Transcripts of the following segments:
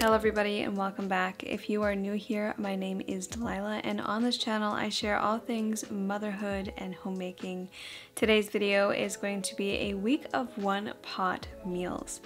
Hello everybody and welcome back. If you are new here, my name is Delilah and on this channel I share all things motherhood and homemaking. Today's video is going to be a week of one pot meals.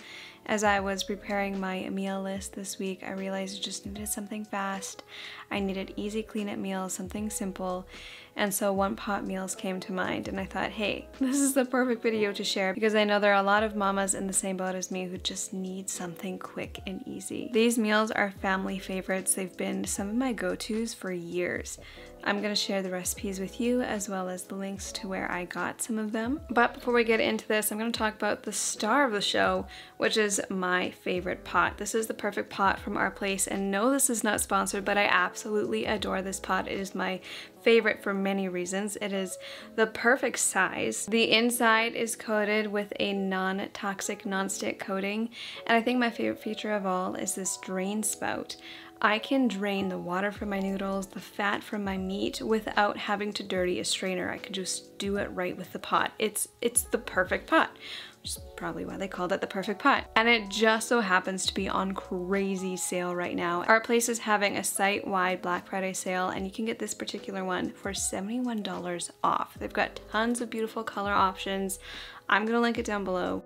As I was preparing my meal list this week, I realized I just needed something fast. I needed easy clean-up meals, something simple, and so one pot meals came to mind and I thought, hey, this is the perfect video to share because I know there are a lot of mamas in the same boat as me who just need something quick and easy. These meals are family favorites. They've been some of my go-tos for years. I'm going to share the recipes with you as well as the links to where I got some of them. But before we get into this, I'm going to talk about the star of the show, which is my favorite pot. This is the perfect pot from our place, and no, this is not sponsored, but I absolutely adore this pot. It is my favorite for many reasons. It is the perfect size. The inside is coated with a non-toxic non-stick coating, and I think my favorite feature of all is this drain spout. I can drain the water from my noodles, the fat from my meat without having to dirty a strainer. I can just do it right with the pot. It's the perfect pot, which is probably why they called it the perfect pot. And it just so happens to be on crazy sale right now. Our place is having a site-wide Black Friday sale and you can get this particular one for $71 off. They've got tons of beautiful color options. I'm gonna link it down below.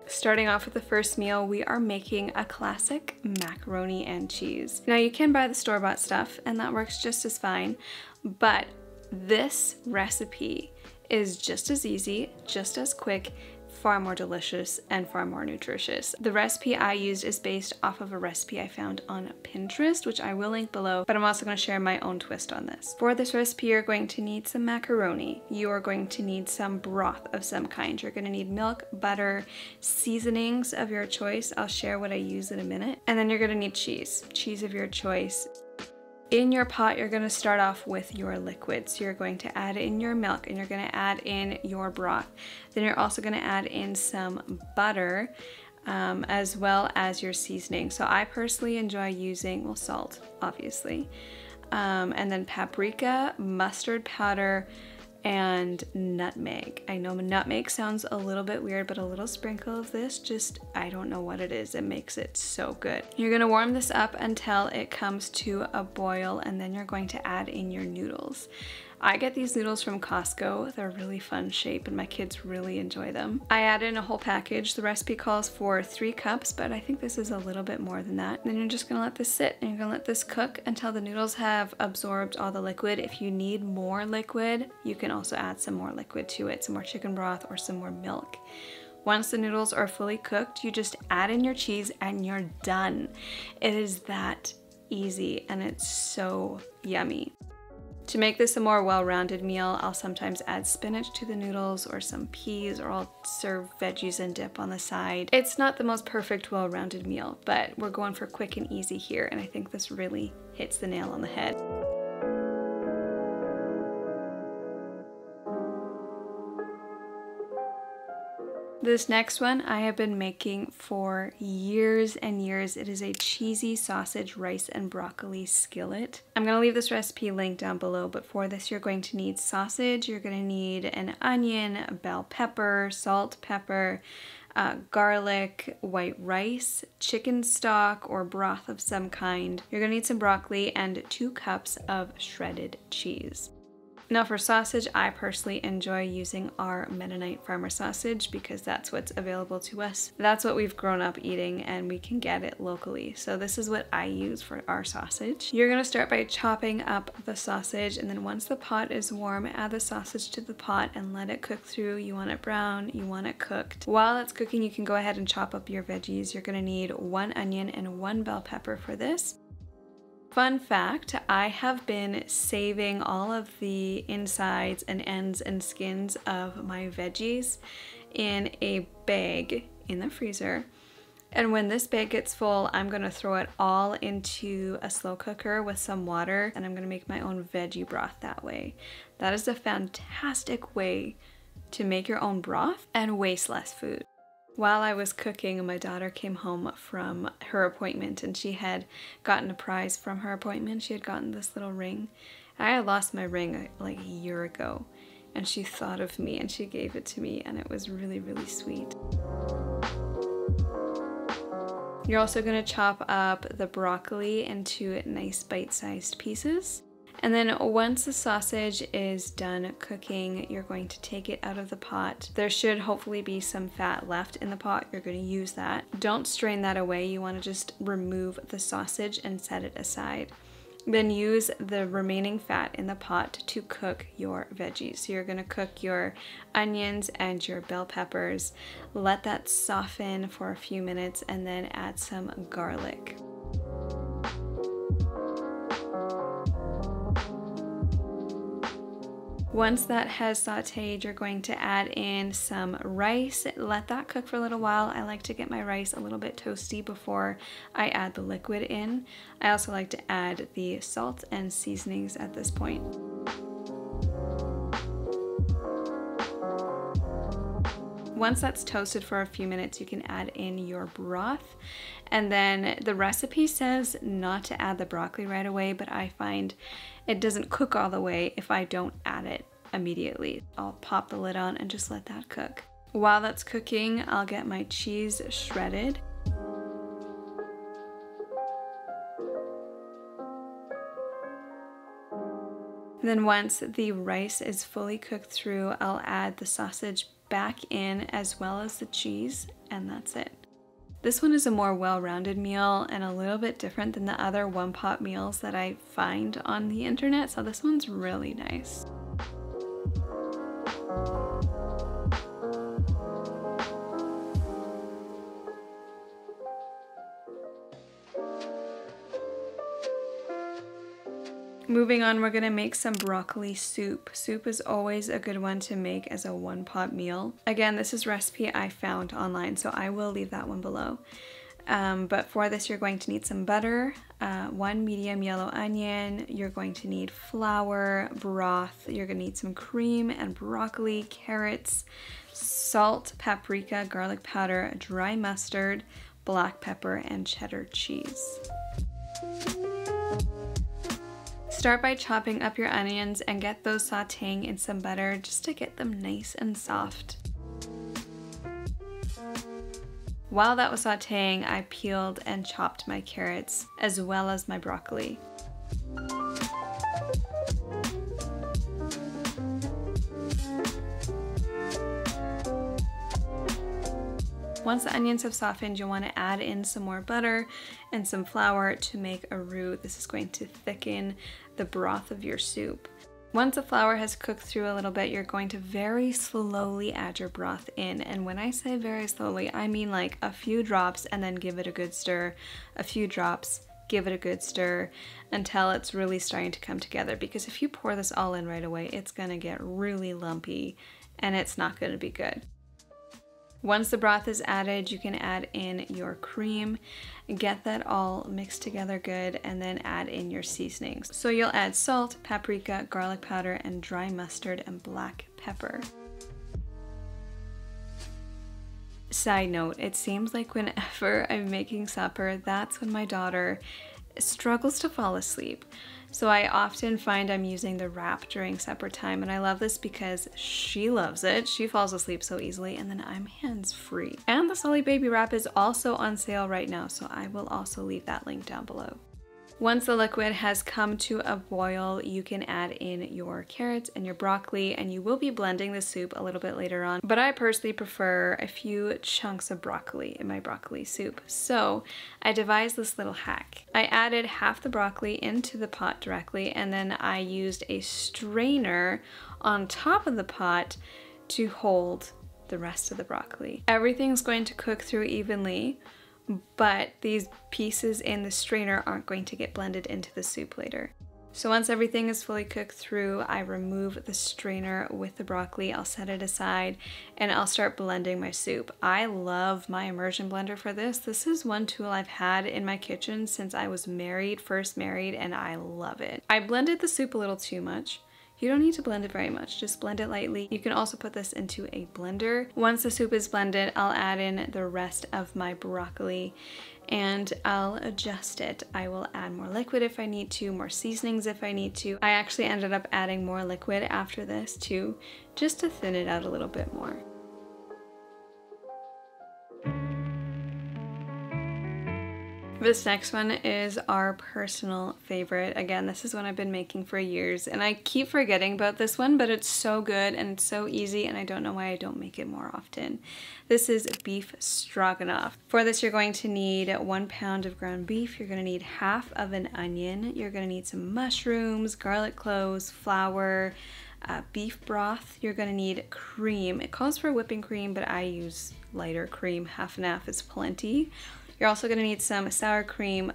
Starting off with the first meal, we are making a classic macaroni and cheese. Now you can buy the store-bought stuff and that works just as fine, but this recipe is just as easy, just as quick, far more delicious, and far more nutritious. The recipe I used is based off of a recipe I found on Pinterest, which I will link below, but I'm also going to share my own twist on this. For this recipe, you're going to need some macaroni. You are going to need some broth of some kind. You're going to need milk, butter, seasonings of your choice. I'll share what I use in a minute. And then you're going to need cheese of your choice. In your pot, you're going to start off with your liquids. You're going to add in your milk and you're going to add in your broth. Then you're also going to add in some butter as well as your seasoning. So I personally enjoy using, well, salt, obviously, and then paprika, mustard powder, and nutmeg. I know nutmeg sounds a little bit weird, but a little sprinkle of this, just, I don't know what it is. It makes it so good. You're gonna warm this up until it comes to a boil, and then you're going to add in your noodles. I get these noodles from Costco. They're really fun shape and my kids really enjoy them. I add in a whole package. The recipe calls for 3 cups, but I think this is a little bit more than that. Then you're just gonna let this sit and you're gonna let this cook until the noodles have absorbed all the liquid. If you need more liquid, you can also add some more liquid to it, some more chicken broth or some more milk. Once the noodles are fully cooked, you just add in your cheese and you're done. It is that easy and it's so yummy. To make this a more well-rounded meal, I'll sometimes add spinach to the noodles or some peas, or I'll serve veggies and dip on the side. It's not the most perfect well-rounded meal, but we're going for quick and easy here, and I think this really hits the nail on the head. This next one I have been making for years and years. It is a cheesy sausage, rice, and broccoli skillet. I'm going to leave this recipe linked down below, but for this you're going to need sausage, you're going to need an onion, bell pepper, salt, pepper, garlic, white rice, chicken stock or broth of some kind. You're going to need some broccoli and 2 cups of shredded cheese. Now for sausage, I personally enjoy using our Mennonite farmer sausage because that's what's available to us. That's what we've grown up eating and we can get it locally. So this is what I use for our sausage. You're gonna start by chopping up the sausage, and then once the pot is warm, add the sausage to the pot and let it cook through. You want it brown, you want it cooked. While it's cooking, you can go ahead and chop up your veggies. You're gonna need 1 onion and 1 bell pepper for this. Fun fact, I have been saving all of the insides and ends and skins of my veggies in a bag in the freezer. And when this bag gets full, I'm gonna throw it all into a slow cooker with some water, and I'm gonna make my own veggie broth that way. That is a fantastic way to make your own broth and waste less food. While I was cooking, my daughter came home from her appointment and she had gotten a prize from her appointment. She had gotten this little ring. I had lost my ring like a year ago, and she thought of me and she gave it to me, and it was really, really sweet. You're also going to chop up the broccoli into nice bite-sized pieces. And then once the sausage is done cooking, you're going to take it out of the pot. There should hopefully be some fat left in the pot. You're going to use that. Don't strain that away. You want to just remove the sausage and set it aside. Then use the remaining fat in the pot to cook your veggies. So you're going to cook your onions and your bell peppers. Let that soften for a few minutes and then add some garlic. Once that has sauteed, you're going to add in some rice. Let that cook for a little while. I like to get my rice a little bit toasty before I add the liquid in. I also like to add the salt and seasonings at this point. Once that's toasted for a few minutes, you can add in your broth. And then the recipe says not to add the broccoli right away, but I find it doesn't cook all the way if I don't add it immediately. I'll pop the lid on and just let that cook. While that's cooking, I'll get my cheese shredded. Then once the rice is fully cooked through, I'll add the sausage back in as well as the cheese, and that's it. This one is a more well-rounded meal and a little bit different than the other one-pot meals that I find on the internet, so this one's really nice. Moving on, we're gonna make some broccoli soup. Soup is always a good one to make as a one-pot meal. Again, this is a recipe I found online, so I will leave that one below. But for this, you're going to need some butter, 1 medium yellow onion, you're going to need flour, broth, you're gonna need some cream and broccoli, carrots, salt, paprika, garlic powder, dry mustard, black pepper, and cheddar cheese. Start by chopping up your onions and get those sauteing in some butter just to get them nice and soft. While that was sauteing, I peeled and chopped my carrots as well as my broccoli. Once the onions have softened, you'll want to add in some more butter and some flour to make a roux. This is going to thicken the broth of your soup. Once the flour has cooked through a little bit, you're going to very slowly add your broth in. And when I say very slowly, I mean like a few drops and then give it a good stir, a few drops, give it a good stir until it's really starting to come together. Because if you pour this all in right away, it's gonna get really lumpy and it's not gonna be good. Once the broth is added, you can add in your cream, get that all mixed together good, and then add in your seasonings. So you'll add salt, paprika, garlic powder, and dry mustard and black pepper. Side note, it seems like whenever I'm making supper, that's when my daughter struggles to fall asleep. So I often find I'm using the wrap during supper time, and I love this because she loves it. She falls asleep so easily, and then I'm hands-free. And the Solly Baby Wrap is also on sale right now, so I will also leave that link down below. Once the liquid has come to a boil, you can add in your carrots and your broccoli, and you will be blending the soup a little bit later on, but I personally prefer a few chunks of broccoli in my broccoli soup. So I devised this little hack. I added half the broccoli into the pot directly, and then I used a strainer on top of the pot to hold the rest of the broccoli. Everything's going to cook through evenly, but these pieces in the strainer aren't going to get blended into the soup later. So once everything is fully cooked through, I remove the strainer with the broccoli, I'll set it aside, and I'll start blending my soup. I love my immersion blender for this. This is one tool I've had in my kitchen since I was first married, and I love it. I blended the soup a little too much. You don't need to blend it very much, just blend it lightly. You can also put this into a blender. Once the soup is blended, I'll add in the rest of my broccoli and I'll adjust it. I will add more liquid if I need to, more seasonings if I need to. I actually ended up adding more liquid after this too, just to thin it out a little bit more. This next one is our personal favorite. Again, this is one I've been making for years, and I keep forgetting about this one, but it's so good and it's so easy, and I don't know why I don't make it more often. This is beef stroganoff. For this, you're going to need 1 pound of ground beef. You're going to need half of an onion. You're going to need some mushrooms, garlic cloves, flour, beef broth. You're going to need cream. It calls for whipping cream, but I use lighter cream. Half and half is plenty. You're also going to need some sour cream,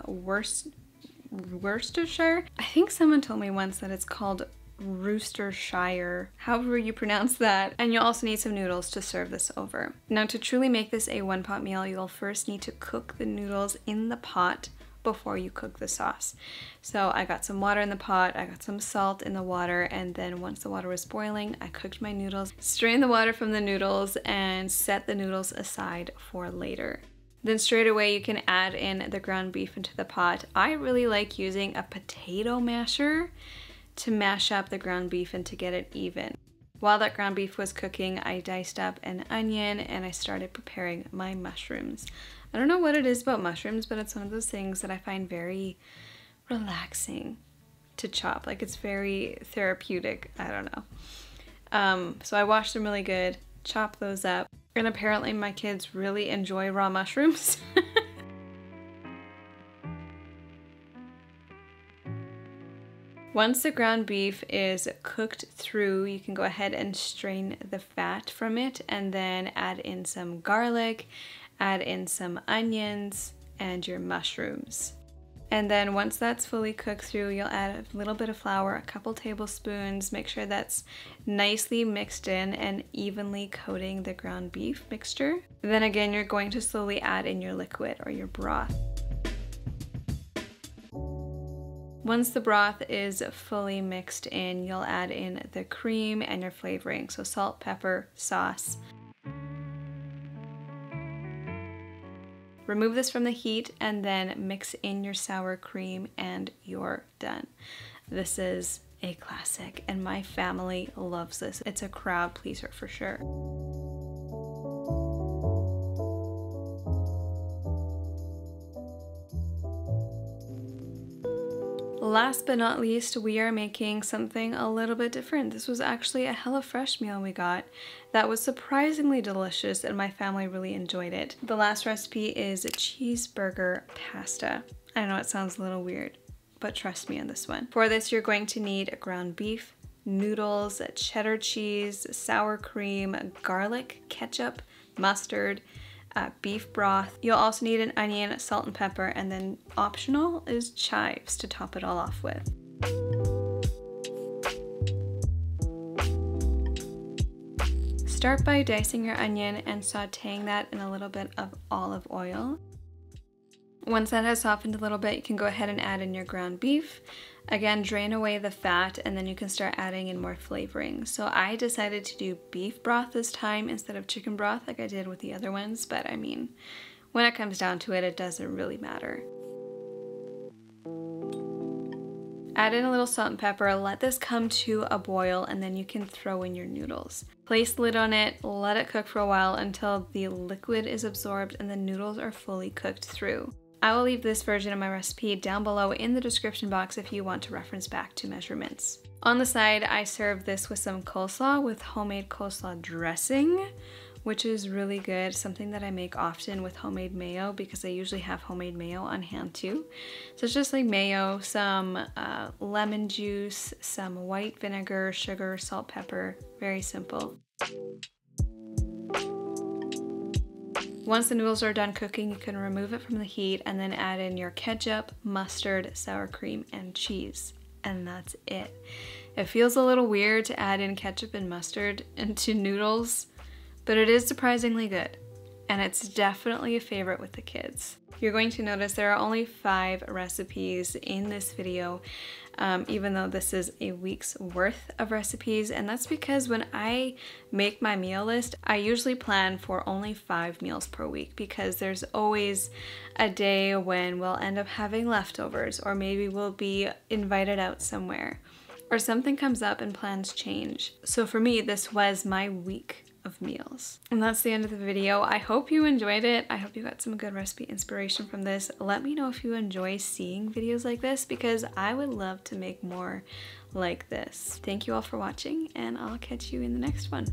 Worcestershire. I think someone told me once that it's called Worcestershire, however you pronounce that. And you'll also need some noodles to serve this over. Now, to truly make this a one-pot meal, you'll first need to cook the noodles in the pot before you cook the sauce. So I got some water in the pot, I got some salt in the water, and then once the water was boiling, I cooked my noodles, strained the water from the noodles, and set the noodles aside for later. Then straight away you can add in the ground beef into the pot. I really like using a potato masher to mash up the ground beef and to get it even. While that ground beef was cooking, I diced up an onion and I started preparing my mushrooms. I don't know what it is about mushrooms, but it's one of those things that I find very relaxing to chop. Like, it's very therapeutic. I don't know. So I washed them really good, chopped those up. And apparently my kids really enjoy raw mushrooms. Once the ground beef is cooked through, you can go ahead and strain the fat from it and then add in some garlic, add in some onions, and your mushrooms. And then once that's fully cooked through, you'll add a little bit of flour, a couple tablespoons, make sure that's nicely mixed in and evenly coating the ground beef mixture. Then again, you're going to slowly add in your liquid or your broth. Once the broth is fully mixed in, you'll add in the cream and your flavoring, so salt, pepper, sauce. Remove this from the heat and then mix in your sour cream and you're done. This is a classic and my family loves this. It's a crowd pleaser for sure. Last but not least, we are making something a little bit different. This was actually a HelloFresh meal we got that was surprisingly delicious and my family really enjoyed it. The last recipe is cheeseburger pasta. I know it sounds a little weird, but trust me on this one. For this, you're going to need ground beef, noodles, cheddar cheese, sour cream, garlic, ketchup, mustard, beef broth. You'll also need an onion, salt and pepper, and then optional is chives to top it all off with. Start by dicing your onion and sauteing that in a little bit of olive oil. Once that has softened a little bit, you can go ahead and add in your ground beef. Again, drain away the fat and then you can start adding in more flavoring. So I decided to do beef broth this time instead of chicken broth like I did with the other ones, but I mean, when it comes down to it, it doesn't really matter. Add in a little salt and pepper, let this come to a boil, and then you can throw in your noodles. Place the lid on it, let it cook for a while until the liquid is absorbed and the noodles are fully cooked through. I will leave this version of my recipe down below in the description box if you want to reference back to measurements. On the side, I serve this with some coleslaw with homemade coleslaw dressing, which is really good. Something that I make often with homemade mayo because I usually have homemade mayo on hand too. So it's just like mayo, some lemon juice, some white vinegar, sugar, salt, pepper. Very simple. Once the noodles are done cooking, you can remove it from the heat and then add in your ketchup, mustard, sour cream, and cheese. And that's it. It feels a little weird to add in ketchup and mustard into noodles, but it is surprisingly good. And it's definitely a favorite with the kids. You're going to notice there are only 5 recipes in this video, even though this is a week's worth of recipes. And that's because when I make my meal list, I usually plan for only 5 meals per week because there's always a day when we'll end up having leftovers, or maybe we'll be invited out somewhere, or something comes up and plans change. So for me, this was my week of meals. And that's the end of the video. I hope you enjoyed it. I hope you got some good recipe inspiration from this. Let me know if you enjoy seeing videos like this, because I would love to make more like this. Thank you all for watching, and I'll catch you in the next one.